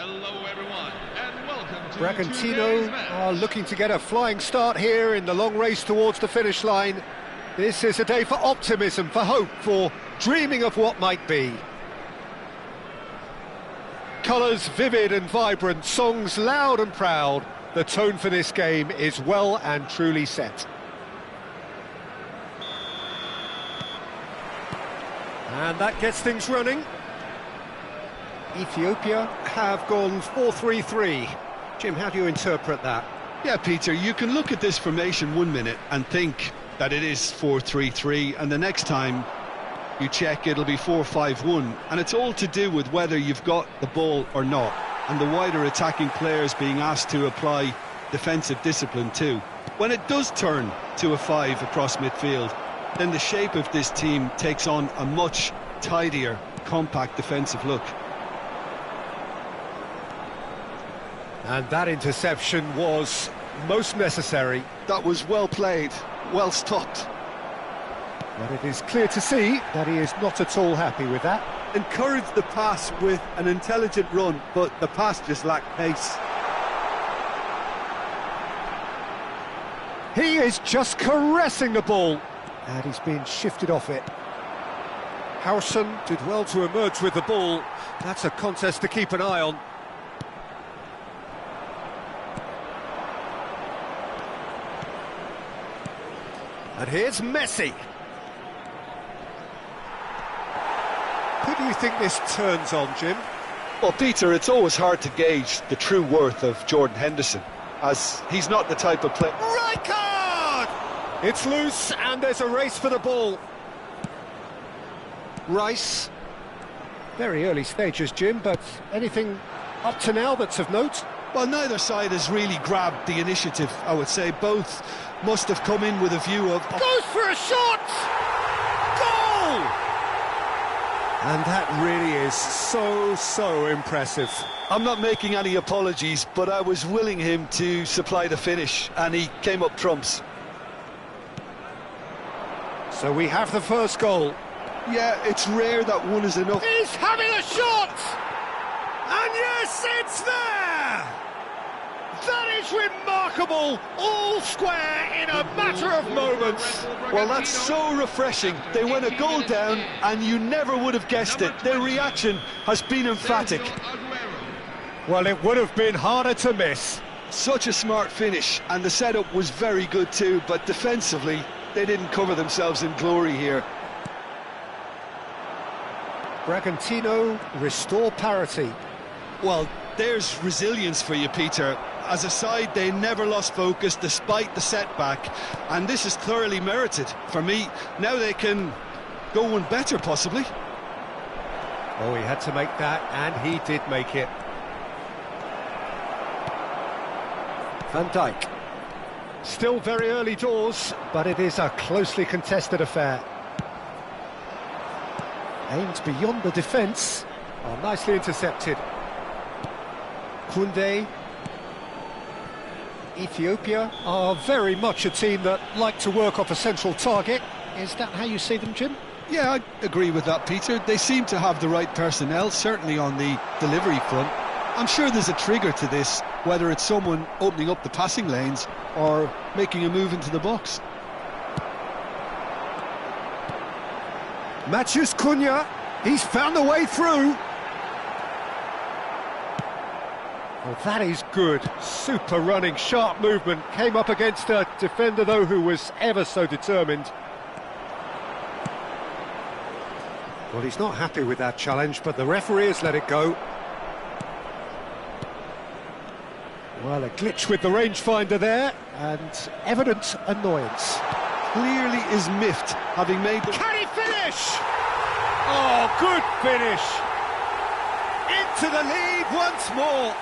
Hello everyone, and welcome to Bragantino are looking to get a flying start here in the long race towards the finish line. This is a day for optimism, for hope, for dreaming of what might be. Colours vivid and vibrant, songs loud and proud. The tone for this game is well and truly set. And that gets things running. Ethiopia have gone 4-3-3. Jim, how do you interpret that? Yeah, Peter, you can look at this formation 1 minute and think that it is 4-3-3, and the next time you check it'll be 4-5-1, and it's all to do with whether you've got the ball or not, and the wider attacking players being asked to apply defensive discipline too. When it does turn to a 5 across midfield, then the shape of this team takes on a much tidier, compact defensive look. And that interception was most necessary. That was well played, well stopped. But it is clear to see that he is not at all happy with that. Encouraged the pass with an intelligent run, but the pass just lacked pace. He is just caressing the ball, and he's been shifted off it. Howson did well to emerge with the ball. That's a contest to keep an eye on. And here's Messi. Who do you think this turns on, Jim? Well, Peter, it's always hard to gauge the true worth of Jordan Henderson, as he's not the type of player. Right card! It's loose, and there's a race for the ball. Rice. Very early stages, Jim, but anything up to now that's of note? Well, neither side has really grabbed the initiative, I would say. Both must have come in with a view of... Goes for a shot! Goal! And that really is so impressive. I'm not making any apologies, but I was willing him to supply the finish, and he came up trumps. So we have the first goal. Yeah, it's rare that one is enough. He's having a shot! And yes, it's there! That is remarkable! All square in a matter of moments. Well, that's so refreshing. They went a goal down, and you never would have guessed it. Their reaction has been emphatic. Well, it would have been harder to miss. Such a smart finish, and the setup was very good too, but defensively, they didn't cover themselves in glory here. Bragantino restore parity. Well, there's resilience for you, Peter. As a side, they never lost focus despite the setback, and this is thoroughly merited. For me, now they can go one better, possibly. Oh, he had to make that, and he did make it. Van Dijk. Still very early doors, but it is a closely contested affair. Aims beyond the defence. Oh, nicely intercepted. Koundé. Ethiopia are very much a team that like to work off a central target. Is that how you see them, Jim? Yeah, I agree with that, Peter. They seem to have the right personnel, certainly on the delivery front. I'm sure there's a trigger to this, whether it's someone opening up the passing lanes or making a move into the box. Matheus Cunha, he's found a way through. Well, that is good. Super running, sharp movement. Came up against a defender, though, who was ever so determined. Well, he's not happy with that challenge, but the referee has let it go. Well, a glitch with the rangefinder there, and evident annoyance. Clearly is miffed, having made the... Can he finish? Oh, good finish! Into the lead once more.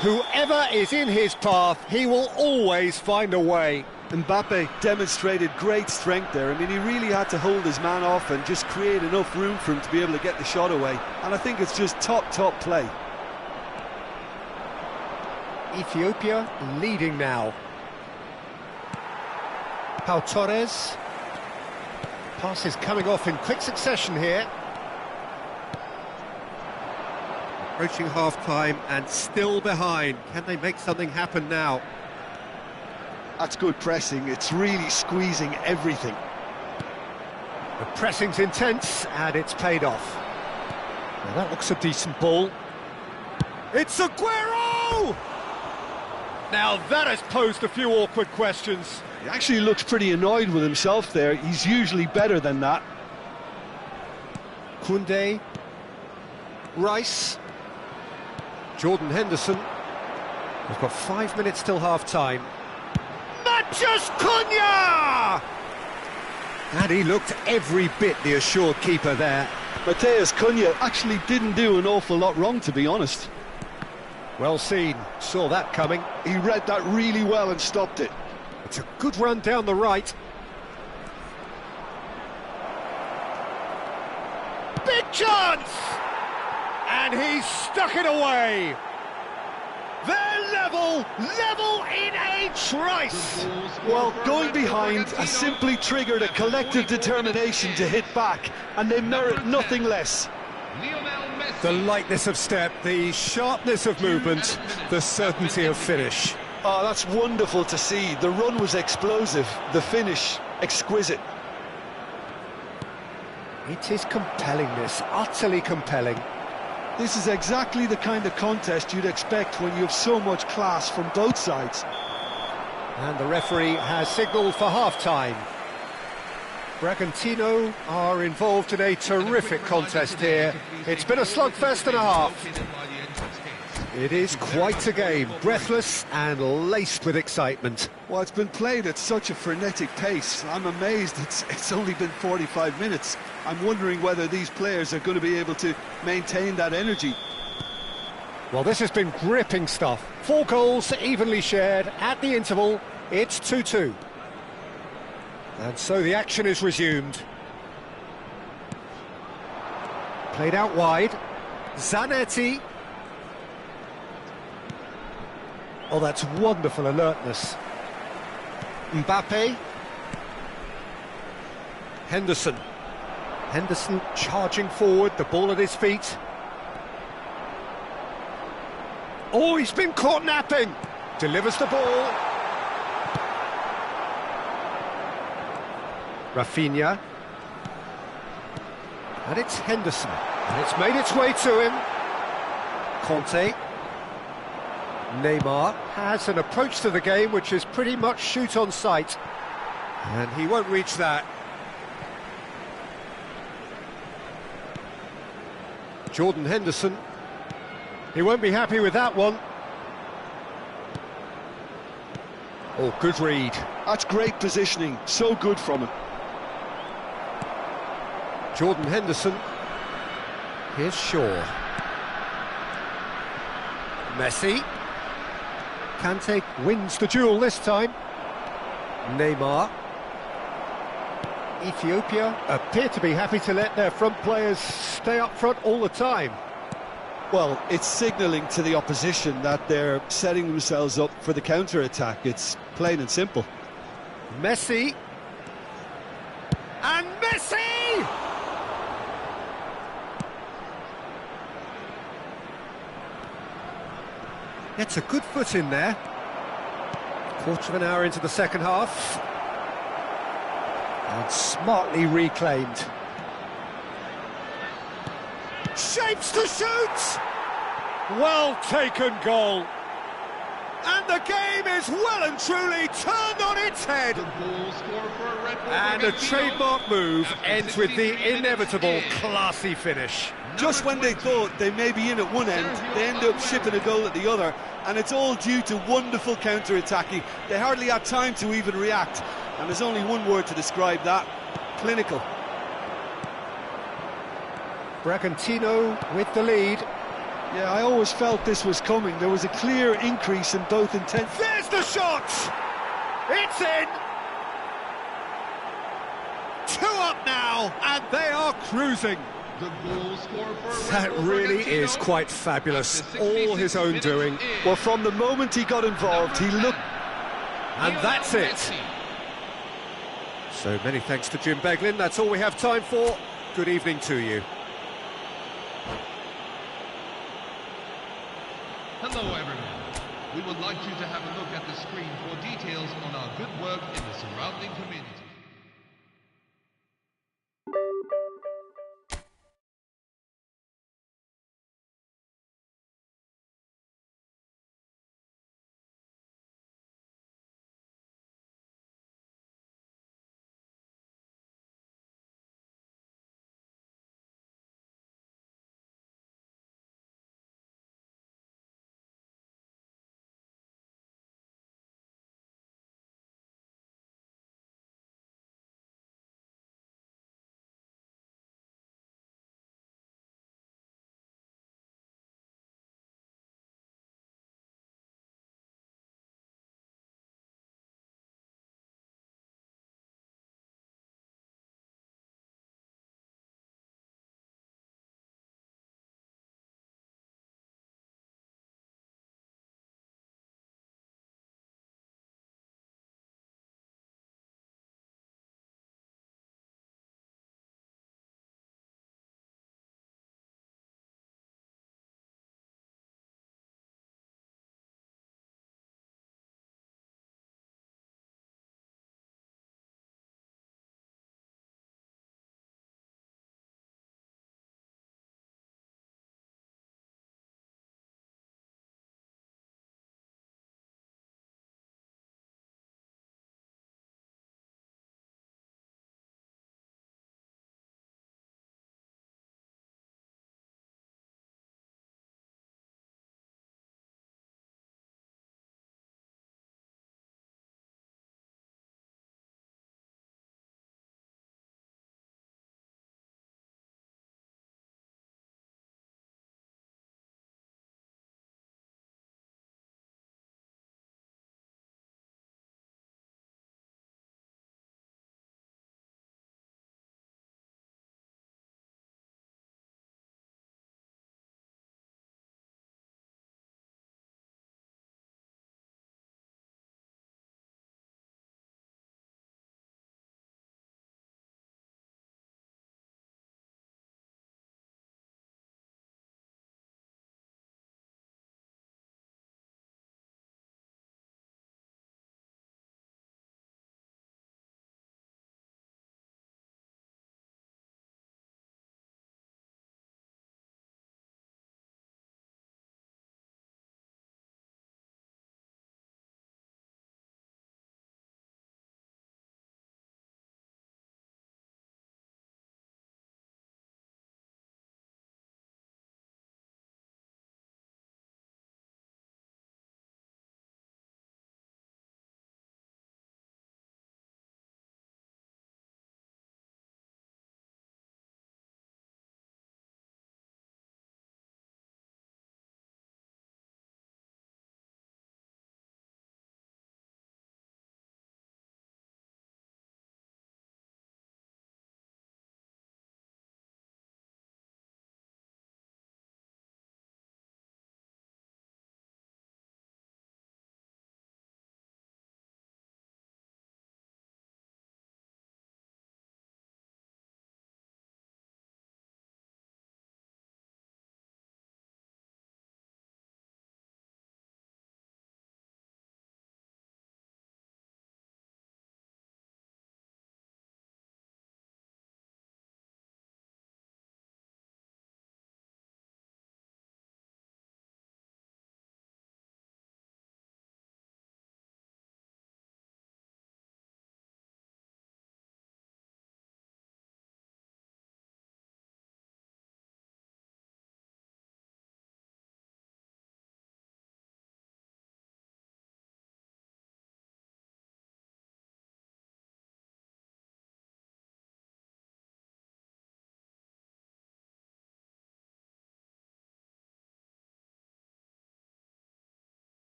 Whoever is in his path, he will always find a way. Mbappe demonstrated great strength there. I mean, he really had to hold his man off and just create enough room for him to be able to get the shot away. And I think it's just top play. Ethiopia leading now. Pau Torres. Passes coming off in quick succession here. Approaching half-time and still behind. Can they make something happen now? That's good pressing. It's really squeezing everything. The pressing's intense and it's paid off. Now that looks a decent ball. It's Aguero! Now that has posed a few awkward questions. He actually looks pretty annoyed with himself there. He's usually better than that. Koundé, Rice, Jordan Henderson. We've got 5 minutes till half-time. Mathias Cunha! And he looked every bit the assured keeper there. Matheus Cunha actually didn't do an awful lot wrong, to be honest. Well seen, saw that coming. He read that really well and stopped it. It's a good run down the right. Big chance! And he's stuck it away. They're level in a trice. Well, going behind has simply triggered a collective determination to hit back, and they merit nothing less. The lightness of step, the sharpness of movement, the certainty of finish. Oh, that's wonderful to see. The run was explosive, the finish exquisite. It is compelling, this, utterly compelling. This is exactly the kind of contest you'd expect when you have so much class from both sides. And the referee has signalled for half-time. Bragantino are involved in a terrific contest here. It's been a slugfest and a half. It is quite a game, breathless and laced with excitement. Well, it's been played at such a frenetic pace. I'm amazed it's only been 45 minutes. I'm wondering whether these players are going to be able to maintain that energy. Well, this has been gripping stuff. 4 goals evenly shared at the interval. It's 2-2. And so the action is resumed. Played out wide. Zanetti. Oh, that's wonderful alertness. Mbappe. Henderson. Henderson charging forward, the ball at his feet. Oh, he's been caught napping. Delivers the ball. Rafinha. And it's Henderson. And it's made its way to him. Conte. Neymar has an approach to the game which is pretty much shoot on sight. And he won't reach that. Jordan Henderson. He won't be happy with that one. Oh, good read. That's great positioning, so good from him. Jordan Henderson. Here's Shaw. Messi. Kante wins the duel this time. Neymar. Ethiopia appear to be happy to let their front players stay up front all the time. Well, it's signalling to the opposition that they're setting themselves up for the counter-attack. It's plain and simple. Messi. And Messi! Gets a good foot in there. Quarter of an hour into the second half. And smartly reclaimed. Shapes to shoot! Well taken goal. And the game is well and truly turned on its head. And a trademark move ends with the inevitable classy finish. Just when they thought they may be in at one end, they end up shipping a goal at the other, and it's all due to wonderful counter-attacking. They hardly had time to even react, and there's only one word to describe that: clinical. Bragantino with the lead. Yeah, I always felt this was coming. There was a clear increase in both intent. There's the shot! It's in! 2 up now, and they are cruising. That really is quite fabulous. All his own doing. Well, from the moment he got involved, he looked... And that's it. So many thanks to Jim Beglin. That's all we have time for. Good evening to you. Hello everyone. We would like you to have a look at the screen for details on our good work in the surrounding community.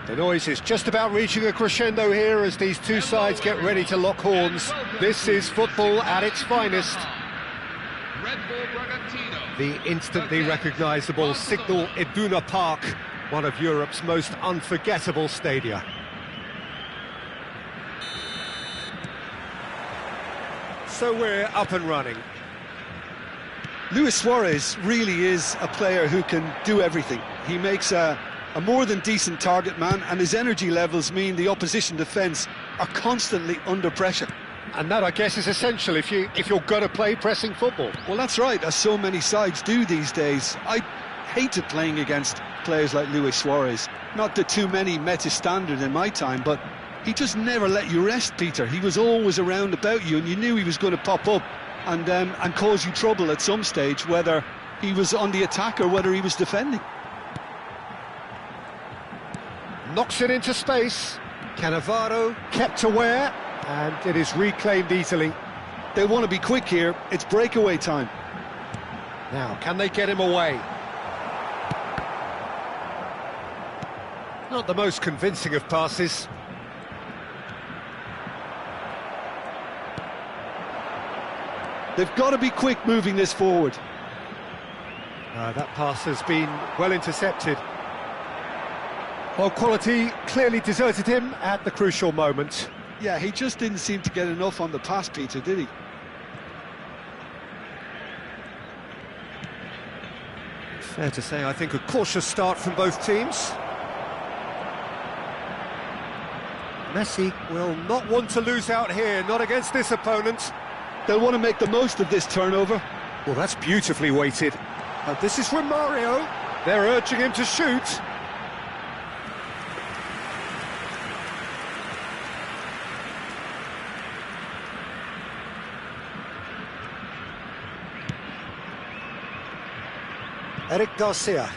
The noise is just about reaching a crescendo here as these two sides get ready to lock horns. This is football at its finest. The instantly recognisable Signal Iduna Park, one of Europe's most unforgettable stadia. So we're up and running. Luis Suarez really is a player who can do everything. He makes a more than decent target man, and his energy levels mean the opposition defence are constantly under pressure. And that, I guess, is essential if you're going to play pressing football. Well, that's right, as so many sides do these days. I hated playing against players like Luis Suarez. Not that too many met his standard in my time, but he just never let you rest, Peter. He was always around about you, and you knew he was going to pop up and cause you trouble at some stage, whether he was on the attack or whether he was defending. Knocks it into space. Cannavaro kept aware, and it is reclaimed easily. They want to be quick here. It's breakaway time. Now, can they get him away? Not the most convincing of passes. They've got to be quick moving this forward. That pass has been well intercepted. Well, quality clearly deserted him at the crucial moment. Yeah, he just didn't seem to get enough on the pass, Peter, did he? Fair to say, I think a cautious start from both teams. Messi will not want to lose out here, not against this opponent. They'll want to make the most of this turnover. Well, that's beautifully weighted. This is from Mario. They're urging him to shoot. Eric Garcia.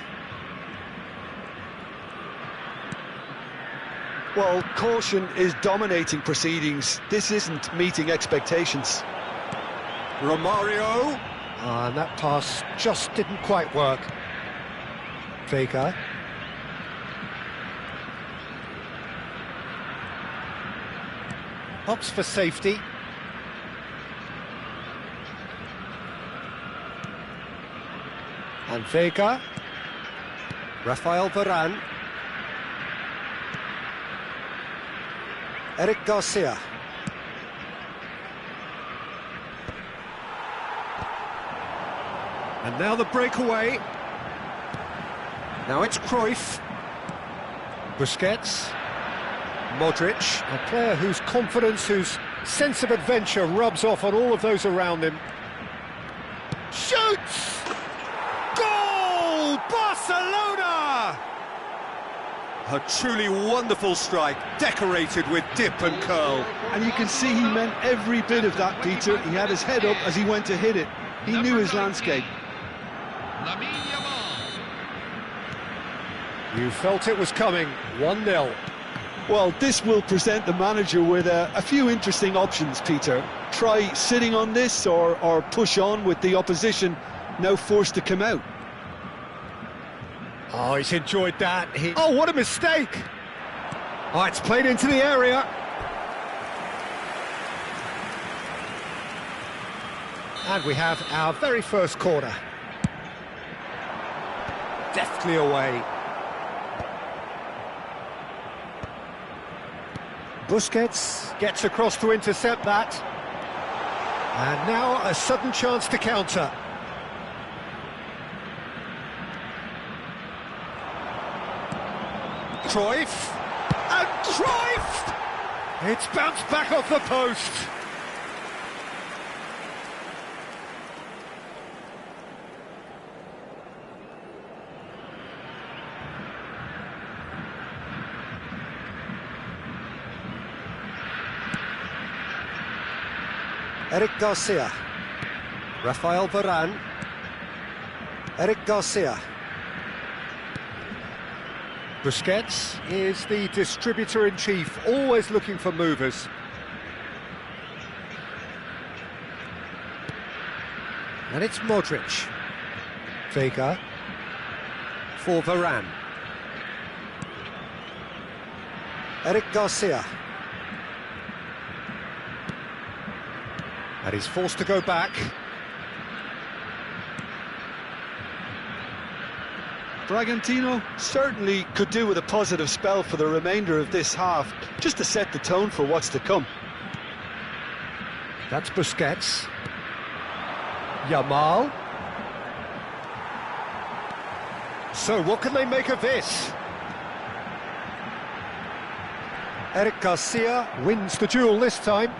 Well, caution is dominating proceedings. This isn't meeting expectations. Romario. And that pass just didn't quite work. Vega. Opts for safety. And Vega. Rafael Varane. Eric Garcia. And now the breakaway. Now it's Cruyff. Busquets. Modric, a player whose confidence, whose sense of adventure rubs off on all of those around him. Shoots! Goal! Barcelona! A truly wonderful strike, decorated with dip and curl. And you can see he meant every bit of that, Peter. He had his head up as he went to hit it. He knew his landscape. You felt it was coming, 1-0. Well, this will present the manager with a few interesting options, Peter. Try sitting on this or push on with the opposition now forced to come out. Oh, he's enjoyed that. Oh, what a mistake! Oh, it's played into the area. And we have our very first corner. Deftly away. Busquets gets across to intercept that. And now a sudden chance to counter. Cruyff. And Cruyff! It's bounced back off the post. Eric Garcia. Rafael Varane. Eric Garcia. Busquets is the distributor-in-chief, always looking for movers. And it's Modric. Vega for Varane. Eric Garcia. And he's forced to go back. Bragantino certainly could do with a positive spell for the remainder of this half, just to set the tone for what's to come. That's Busquets. Yamal. So what can they make of this? Eric Garcia wins the duel this time.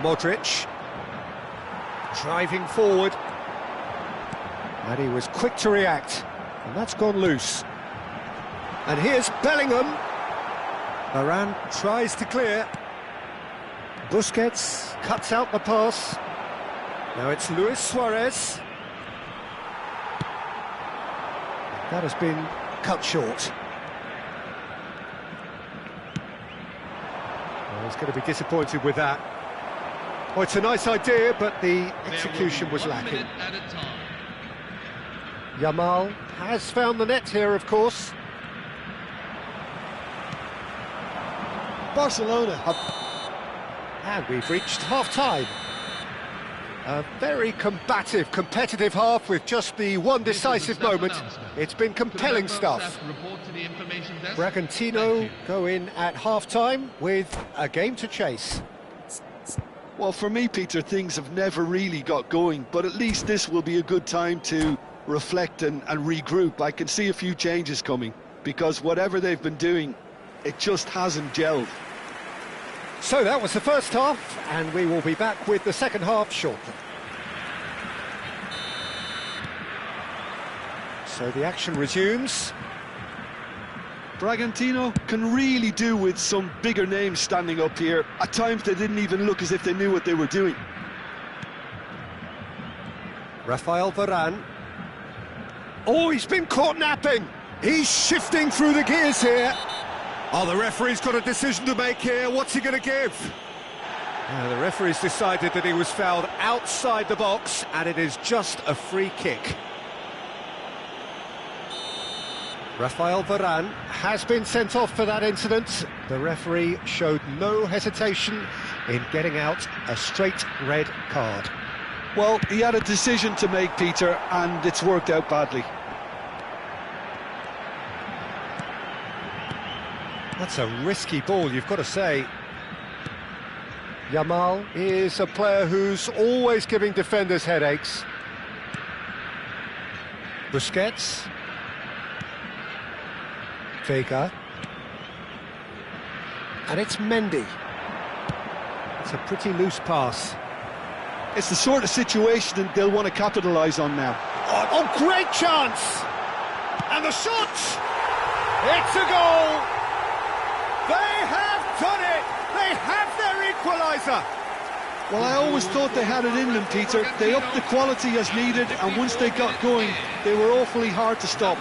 Modric driving forward, and he was quick to react, and that's gone loose. And here's Bellingham. Varane tries to clear. Busquets cuts out the pass. Now it's Luis Suarez. That has been cut short. Well, he's going to be disappointed with that. Well, it's a nice idea, but the execution was lacking. Yamal has found the net here, of course. Barcelona. And we've reached half-time. A very combative, competitive half with just the one decisive moment. It's been compelling stuff. Bragantino go in at half-time with a game to chase. Well, for me, Peter, things have never really got going, but at least this will be a good time to reflect and regroup. I can see a few changes coming, because whatever they've been doing, it just hasn't gelled. So that was the first half, and we will be back with the second half shortly. So the action resumes. Bragantino can really do with some bigger names standing up here. At times they didn't even look as if they knew what they were doing. Rafael Varane. Oh, he's been caught napping. He's shifting through the gears here. Oh, the referee's got a decision to make here. What's he going to give? The referee's decided that he was fouled outside the box, and it is just a free kick. Rafael Varane has been sent off for that incident. The referee showed no hesitation in getting out a straight red card. Well, he had a decision to make, Peter, and it's worked out badly. That's a risky ball, you've got to say. Yamal is a player who's always giving defenders headaches. Busquets. Vega. And it's Mendy. It's a pretty loose pass. It's the sort of situation that they'll want to capitalise on now. Oh, great chance! And the shot! It's a goal! They have done it! They have their equaliser! Well, I always thought they had it in them, Peter. They upped the quality as needed, and once they got going, they were awfully hard to stop.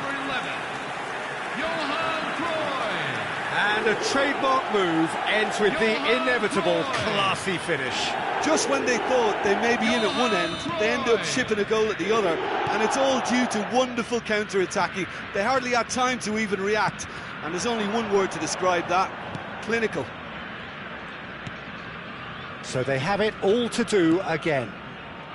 And a trademark move ends with the inevitable classy finish. Just when they thought they may be in at one end, they end up shipping a goal at the other, and it's all due to wonderful counter-attacking. They hardly had time to even react, and there's only one word to describe that: clinical. So they have it all to do again.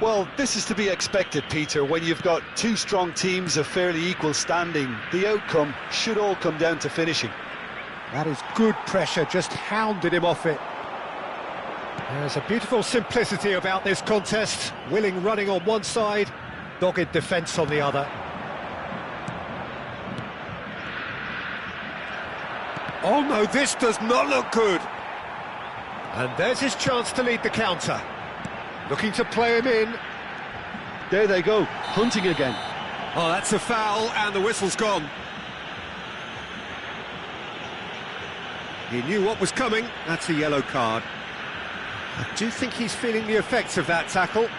Well, this is to be expected, Peter, when you've got two strong teams of fairly equal standing. The outcome should all come down to finishing. That is good pressure, just hounded him off it. There's a beautiful simplicity about this contest. Willing running on one side, dogged defence on the other. Oh no, this does not look good. And there's his chance to lead the counter. Looking to play him in. There they go, hunting again. Oh, that's a foul, and the whistle's gone. He knew what was coming. That's a yellow card. I do think he's feeling the effects of that tackle.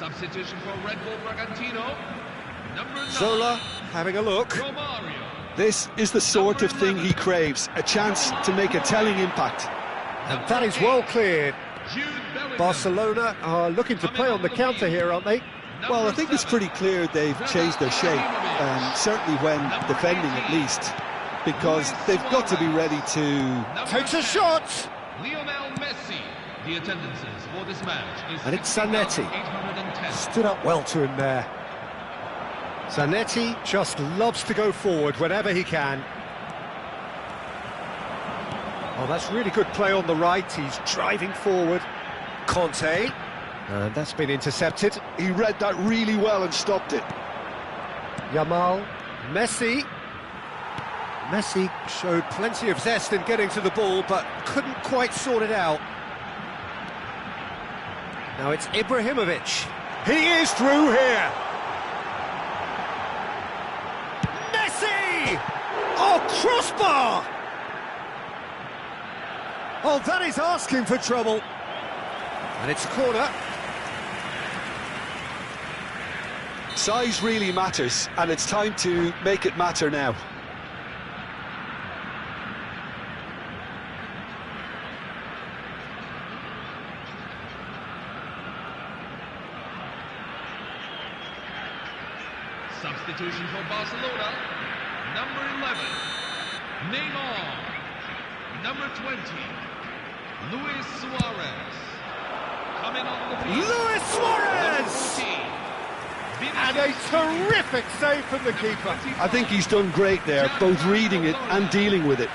Substitution for Red Bull Bragantino. Number 9. Zola having a look. Romario. This is the sort of thing he craves, a chance to make a telling impact. And that is well cleared. Jude Bellingham. Barcelona are looking to play on the counter here, aren't they? Well, I think it's pretty clear they've changed their shape, certainly when defending at least, because they've got to be ready to... Takes a shot! Lionel Messi. The attendances for this match is And it's Zanetti. 810. Stood up well to him there. Zanetti just loves to go forward whenever he can. Oh, that's really good play on the right. He's driving forward. Conte. And that's been intercepted. He read that really well and stopped it. Yamal. Messi. Messi showed plenty of zest in getting to the ball, but couldn't quite sort it out. Now it's Ibrahimovic. He is through here. Messi! Oh, crossbar! Oh, that is asking for trouble. And it's a corner. Size really matters, and it's time to make it matter now. Substitution for Barcelona. Number 11. Neymar. Number 20. Luis Suarez. Coming on the field. Luis Suarez! And a terrific save from the keeper. I think he's done great there, both reading it and dealing with it.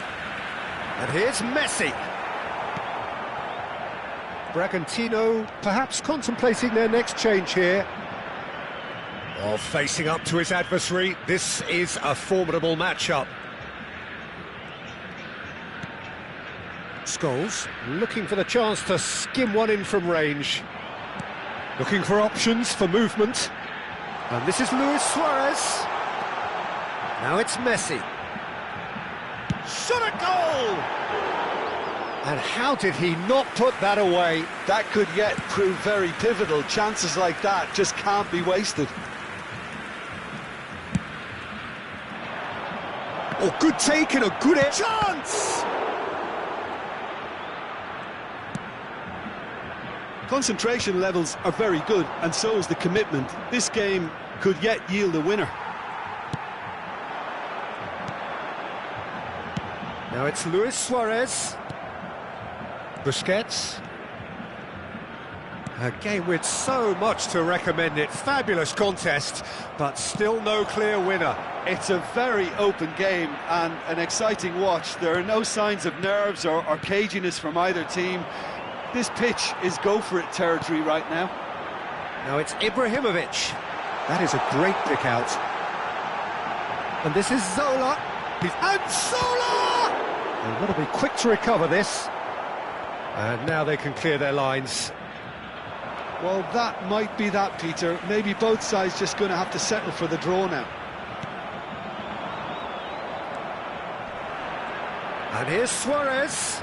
And here's Messi. Bragantino perhaps contemplating their next change here. While facing up to his adversary, this is a formidable matchup. Scholes looking for the chance to skim one in from range. Looking for options for movement. And this is Luis Suarez. Now it's Messi. Shot a goal! And how did he not put that away? That could yet prove very pivotal. Chances like that just can't be wasted. Oh, good take and a good chance! Concentration levels are very good, and so is the commitment. This game could yet yield a winner. Now it's Luis Suarez. Busquets. A game with so much to recommend it. Fabulous contest, but still no clear winner. It's a very open game and an exciting watch. There are no signs of nerves or caginess from either team. This pitch is go-for-it territory right now. Now it's Ibrahimovic. That is a great pick out. And this is Zola. And Zola! They've got to be quick to recover this. And now they can clear their lines. Well, that might be that, Peter. Maybe both sides just going to have to settle for the draw now. And here's Suarez.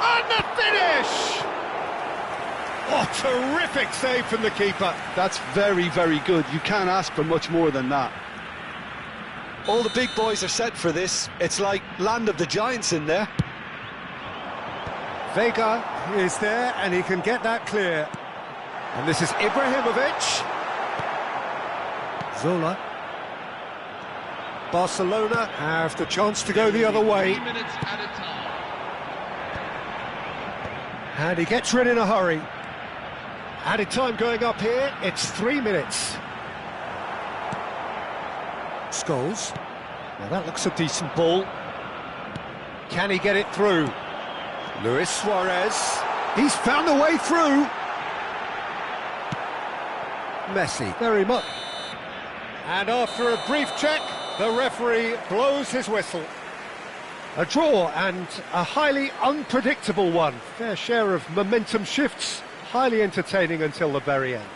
And the finish! Oh, terrific save from the keeper. That's very, very good. You can't ask for much more than that. All the big boys are set for this. It's like Land of the Giants in there. Vega is there, and he can get that clear. And this is Ibrahimovic. Zola. Barcelona have the chance to go the other way. 3 minutes at a time. And he gets rid in a hurry. Added time going up here, it's 3 minutes. Scholes. Now that looks a decent ball. Can he get it through? Luis Suarez. He's found a way through. Messi, very much. And after a brief check, the referee blows his whistle. A draw, and a highly unpredictable one. Fair share of momentum shifts, highly entertaining until the very end.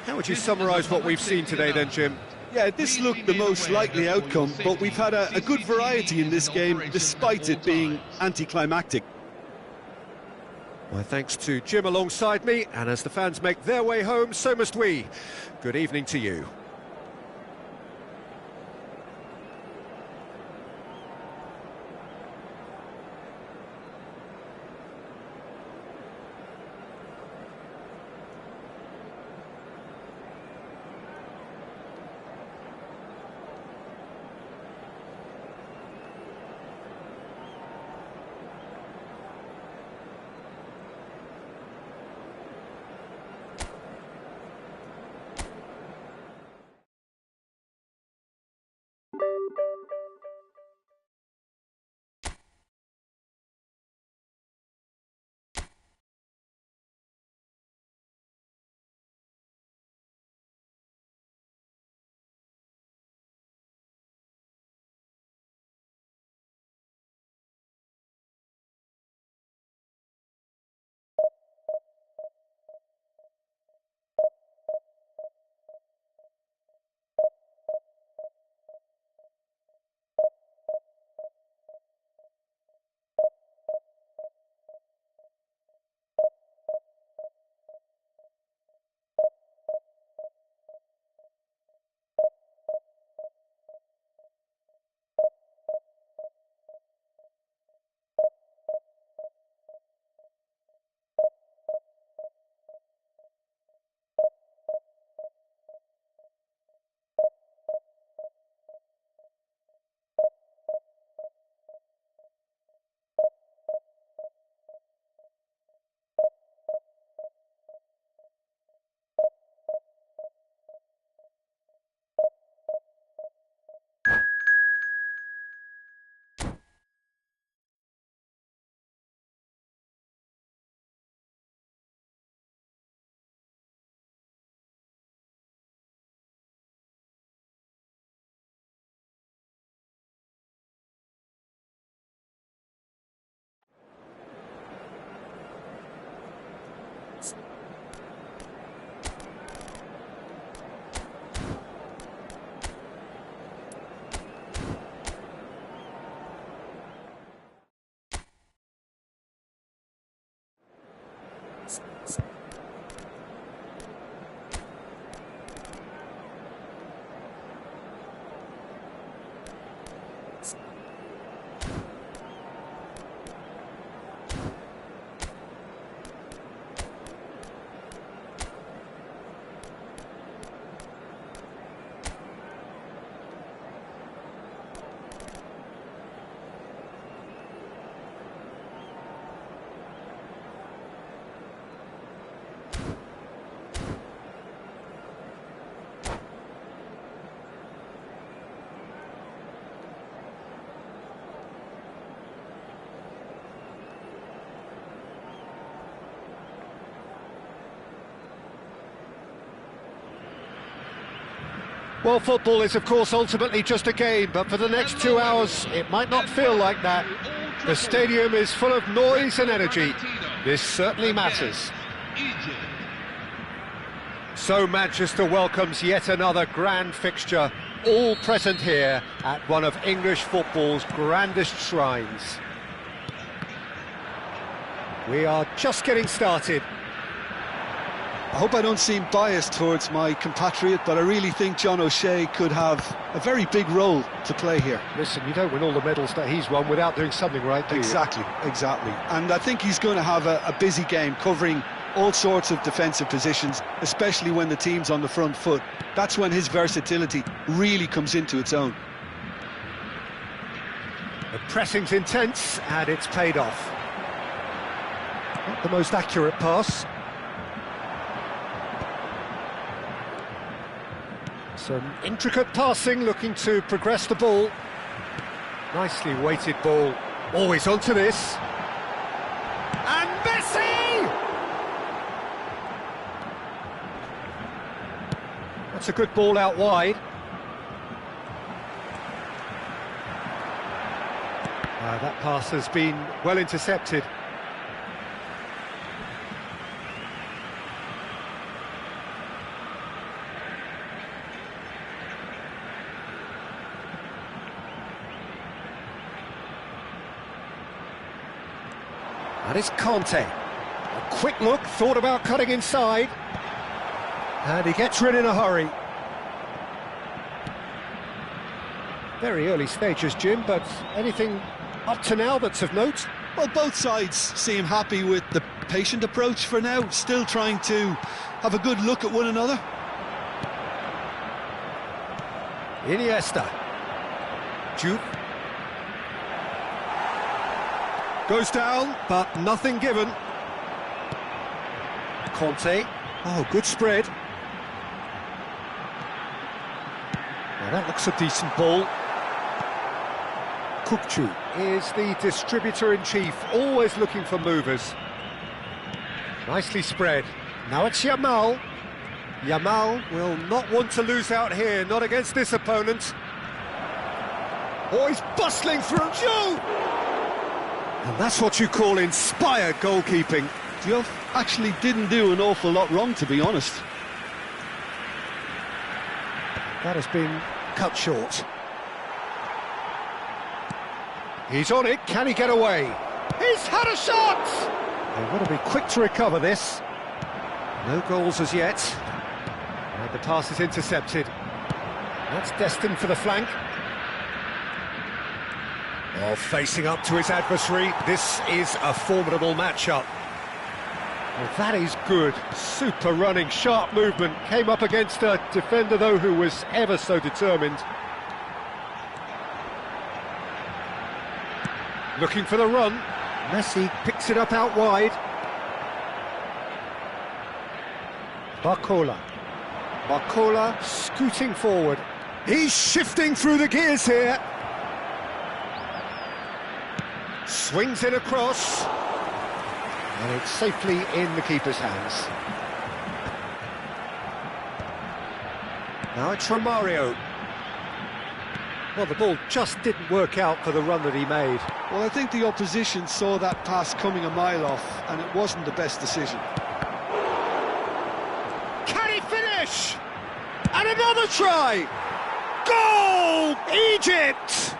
How would you summarise what we've seen today then, Jim? Yeah, this looked the most likely outcome, but we've had a good variety in this game, despite it being anticlimactic. My thanks to Jim alongside me, and as the fans make their way home, so must we. Good evening to you. Well, football is, of course, ultimately just a game, but for the next 2 hours, it might not feel like that. The stadium is full of noise and energy. This certainly matters. So Manchester welcomes yet another grand fixture, all present here at one of English football's grandest shrines. We are just getting started. I hope I don't seem biased towards my compatriot, but I really think John O'Shea could have a very big role to play here. Listen, you don't win all the medals that he's won without doing something right, do you? Exactly. And I think he's going to have a busy game covering all sorts of defensive positions, especially when the team's on the front foot. That's when his versatility really comes into its own. The pressing's intense, and it's paid off. Not the most accurate pass. Some intricate passing, looking to progress the ball. Nicely weighted ball. Always onto this. And Messi! That's a good ball out wide. That pass has been well intercepted. That is Conte. A quick look, thought about cutting inside. And he gets rid in a hurry. Very early stages, Jim, but anything up to now that's of note? Well, both sides seem happy with the patient approach for now, still trying to have a good look at one another. Iniesta. Jude. Goes down, but nothing given. Conte. Oh, good spread. Now that looks a decent ball. Kukçu is the distributor-in-chief, always looking for movers. Nicely spread. Now it's Yamal. Yamal will not want to lose out here, not against this opponent. Oh, he's bustling through. Joe! And that's what you call inspired goalkeeping. Diop actually didn't do an awful lot wrong, to be honest. That has been cut short. He's on it, can he get away? He's had a shot! They've got to be quick to recover this. No goals as yet. And the pass is intercepted. That's destined for the flank. Oh, facing up to his adversary. This is a formidable matchup. Well, that is good. Super running, sharp movement. Came up against a defender, though, who was ever so determined. Looking for the run. Messi picks it up out wide. Barcola. Barcola scooting forward. He's shifting through the gears here. Swings it across. And it's safely in the keeper's hands. Now it's Romario. Well, the ball just didn't work out for the run that he made. Well, I think the opposition saw that pass coming a mile off, and it wasn't the best decision. Can he finish? And another try! Goal! Egypt!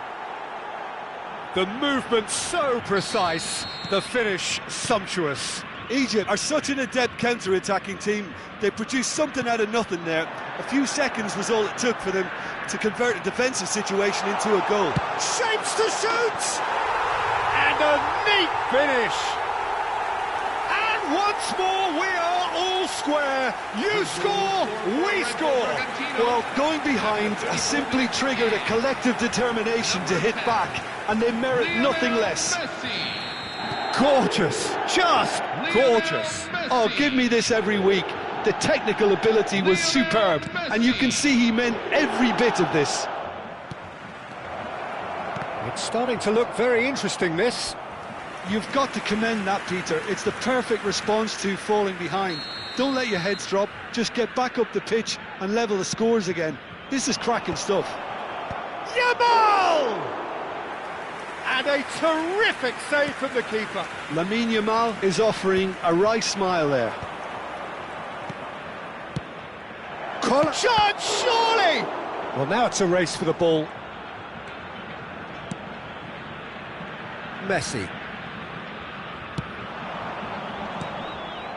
The movement so precise, the finish sumptuous. Egypt are such an adept counter-attacking team. They produced something out of nothing there. A few seconds was all it took for them to convert a defensive situation into a goal. Shapes to shoot! And a neat finish! And once more we are all square. You score, we score. Well, going behind has simply triggered a collective determination to hit back, and they merit nothing less. Gorgeous, just gorgeous. Oh, give me this every week. The technical ability was superb, and you can see he meant every bit of this. It's starting to look very interesting, this. You've got to commend that, Peter. It's the perfect response to falling behind. Don't let your heads drop, just get back up the pitch and level the scores again. This is cracking stuff. Yamal! And a terrific save from the keeper. Lamine Yamal is offering a right smile there. Shot, surely! Well, now it's a race for the ball. Messi.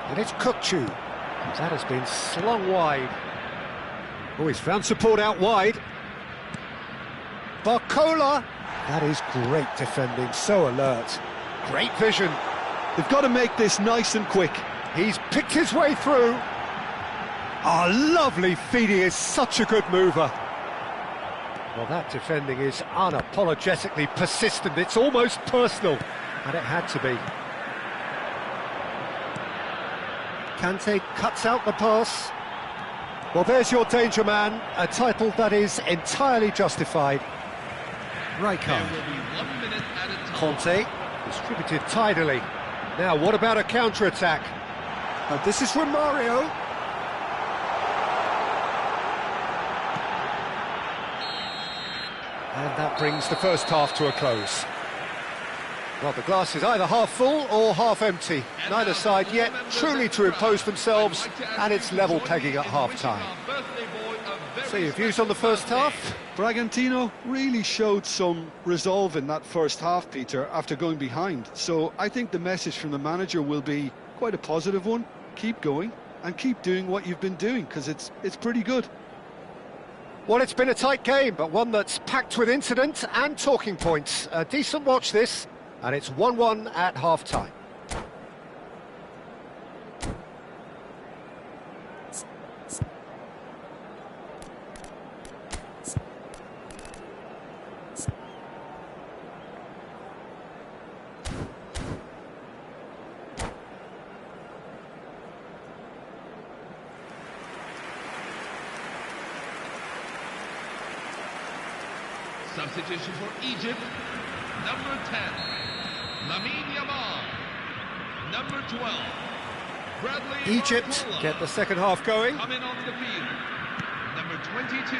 And it's Kukçu. That has been slung wide. Oh, he's found support out wide. Barcola. That is great defending, so alert. Great vision. They've got to make this nice and quick. He's picked his way through. Oh, lovely feed, he is such a good mover. Well, that defending is unapologetically persistent, it's almost personal, and it had to be. Kante cuts out the pass. Well, there's your danger man, a title that is entirely justified. Rijkaard. Conte, distributed tidily. Now, what about a counter-attack? This is Romario. And that brings the first half to a close. Well, the glass is either half full or half empty. Neither side yet truly to impose themselves, and it's level pegging at half-time. So your views on the first half? Bragantino really showed some resolve in that first half, Peter, after going behind. So I think the message from the manager will be quite a positive one. Keep going and keep doing what you've been doing, because it's pretty good. Well, it's been a tight game, but one that's packed with incident and talking points. A decent watch this, and it's 1-1 at half-time. Substitution for Egypt, number 10, Lamine Yamal. Number 12, Bradley Egypt Barcola. get the second half going. Coming on the field, number 22,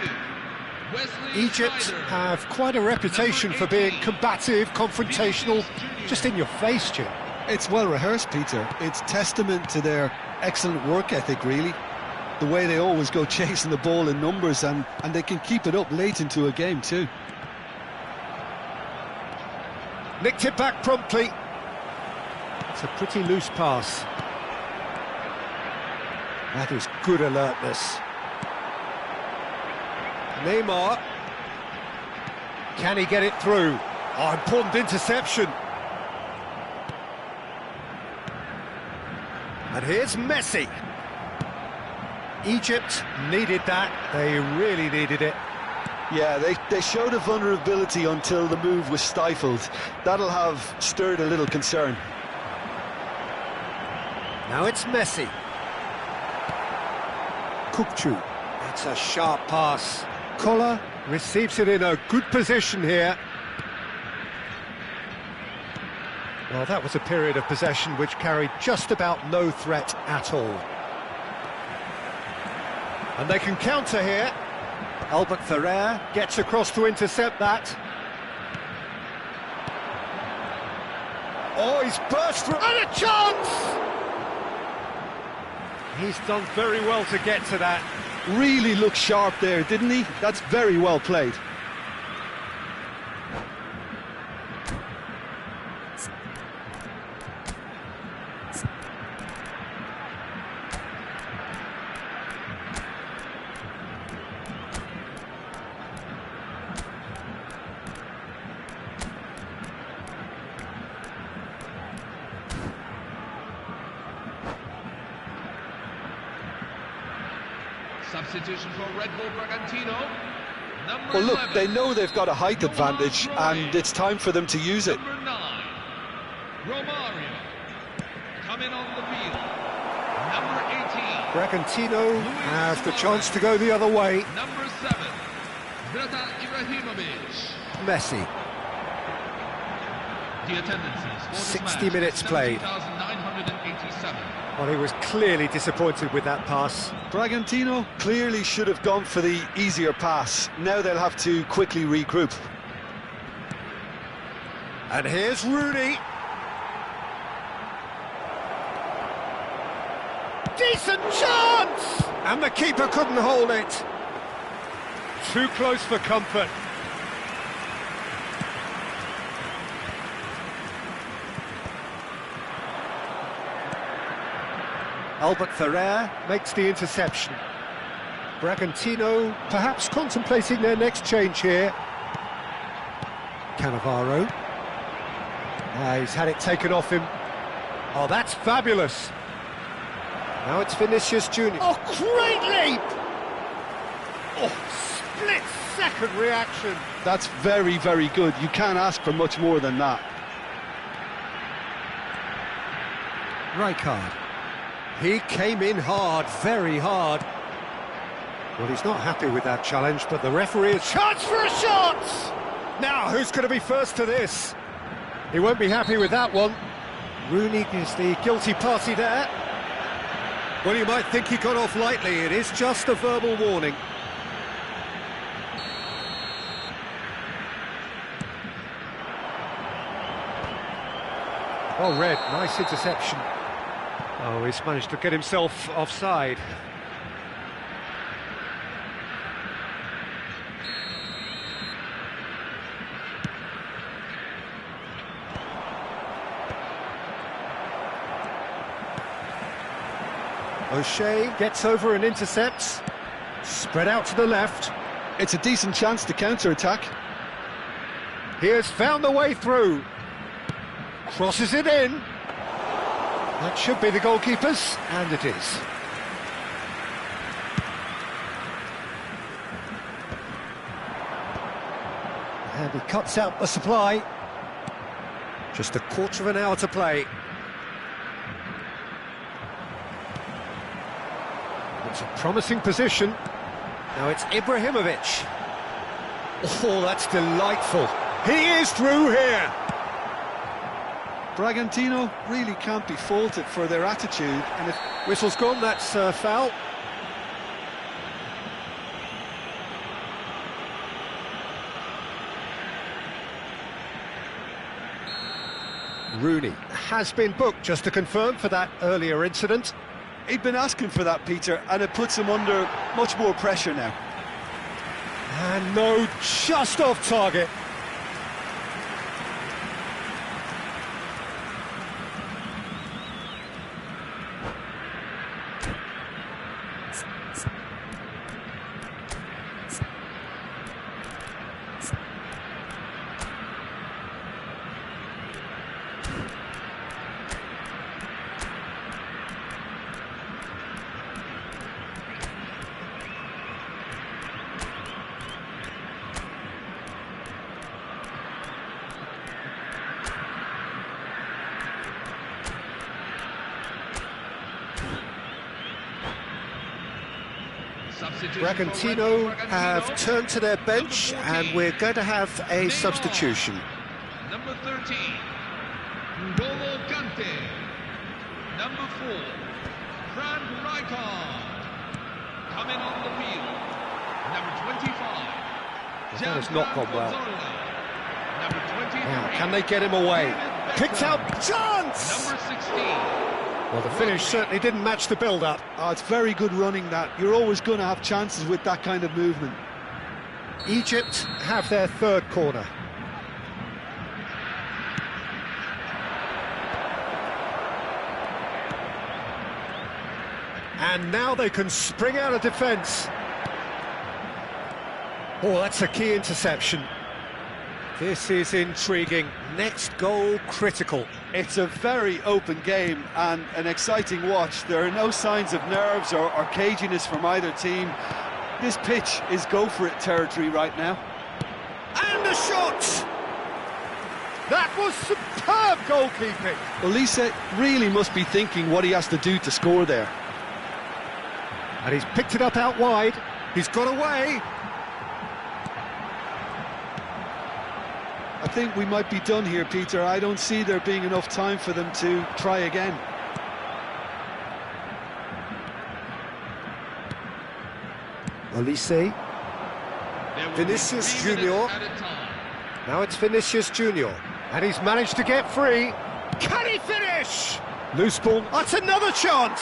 Wesley Egypt Sneijder. have quite a reputation for being combative, confrontational, just in your face, Jim. It's well rehearsed, Peter. It's testament to their excellent work ethic, really. The way they always go chasing the ball in numbers, and they can keep it up late into a game too. Nicked it back promptly. It's a pretty loose pass. That is good alertness. Neymar. Can he get it through? Oh, important interception. And here's Messi. Egypt needed that. They really needed it. Yeah, they showed a vulnerability until the move was stifled. That'll have stirred a little concern. Now it's Messi. Kukçu. It's a sharp pass. Koller receives it in a good position here. Well, that was a period of possession which carried just about no threat at all. And they can counter here. Albert Ferrer gets across to intercept that. Oh, he's burst through, and a chance! He's done very well to get to that. Really looked sharp there, didn't he? That's very well played. Substitution for Red Bull Bragantino. Number Well, look, 11, they know they've got a height advantage, and it's time for them to use it. Number 9, Romario. Coming on the field, number 18, Bragantino have the chance to go the other way. number 7, Zlatan Ibrahimovic. Messi. The attendances for this 60 match, minutes played. 17,987. Well, he was clearly disappointed with that pass. Bragantino clearly should have gone for the easier pass. Now they'll have to quickly regroup. And here's Rooney. Decent chance! And the keeper couldn't hold it. Too close for comfort. Albert Ferrer makes the interception. Bragantino perhaps contemplating their next change here. Cannavaro. He's had it taken off him. Oh, that's fabulous. Now it's Vinicius Junior. Oh, great leap! Oh, split-second reaction. That's very, very good. You can't ask for much more than that. Rijkaard. He came in hard, very hard. Well, he's not happy with that challenge, but the referee has chance for a shot! Now, who's going to be first to this? He won't be happy with that one. Rooney is the guilty party there. Well, you might think he got off lightly. It is just a verbal warning. Oh, red, nice interception. Oh, he's managed to get himself offside. O'Shea gets over and intercepts. Spread out to the left. It's a decent chance to counter-attack. He has found the way through. Crosses it in. That should be the goalkeeper's, and it is. And he cuts out the supply. Just a quarter of an hour to play. It's a promising position. Now it's Ibrahimovic. Oh, that's delightful. He is through here. Bragantino really can't be faulted for their attitude, and if Whistle's gone, that's foul. Rooney has been booked, just to confirm, for that earlier incident. he'd been asking for that, Peter, and it puts him under much more pressure now. And no, just off target. Bragantino have turned to their bench, and we're going to have a substitution. Number 13, N'Golo Kante. Number 4, Frank Rijkaard. Coming on the wheel, number 25. That has not gone well. Number 23. Now, can they get him away? Picked out, chance! Number 16. Well, the finish certainly didn't match the build-up. Oh, it's very good running that. You're always going to have chances with that kind of movement. Egypt have their third corner. And now they can spring out of defence. Oh, that's a key interception. This is intriguing. Next goal critical. It's a very open game and an exciting watch. There are no signs of nerves or caginess from either team. This pitch is go-for-it territory right now. And a shot! That was superb goalkeeping. Well, Lisa really must be thinking what he has to do to score there. And he's picked it up out wide. He's got away. I think we might be done here, Peter. I don't see there being enough time for them to try again. Olise. Vinicius Junior. Now it's Vinicius Junior. And he's managed to get free. Can he finish? Loose ball. That's another chance.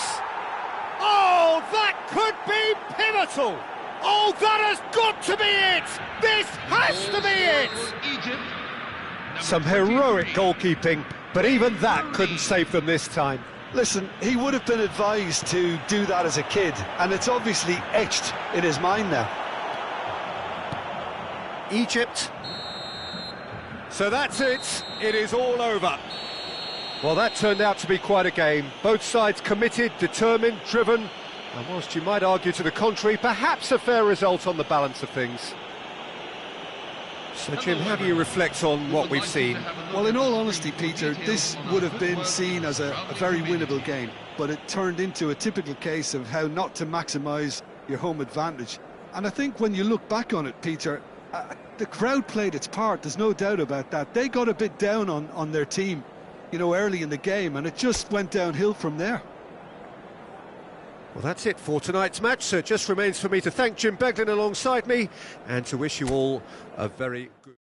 Oh, that could be pivotal. Oh, that has got to be it. This has to be it. Egypt. Some heroic goalkeeping, but even that couldn't save them this time. Listen, he would have been advised to do that as a kid, and it's obviously etched in his mind now. Egypt. So that's it. It is all over. Well, that turned out to be quite a game. Both sides committed, determined, driven, and whilst you might argue to the contrary, perhaps a fair result on the balance of things. So, Jim, how do you reflect on what we've seen? Well, in all honesty, Peter, this would have been seen as a very winnable game, but it turned into a typical case of how not to maximise your home advantage. And I think when you look back on it, Peter, the crowd played its part, there's no doubt about that. They got a bit down on their team, you know, early in the game, and it just went downhill from there. Well, that's it for tonight's match, so it just remains for me to thank Jim Beglin alongside me and to wish you all a very good...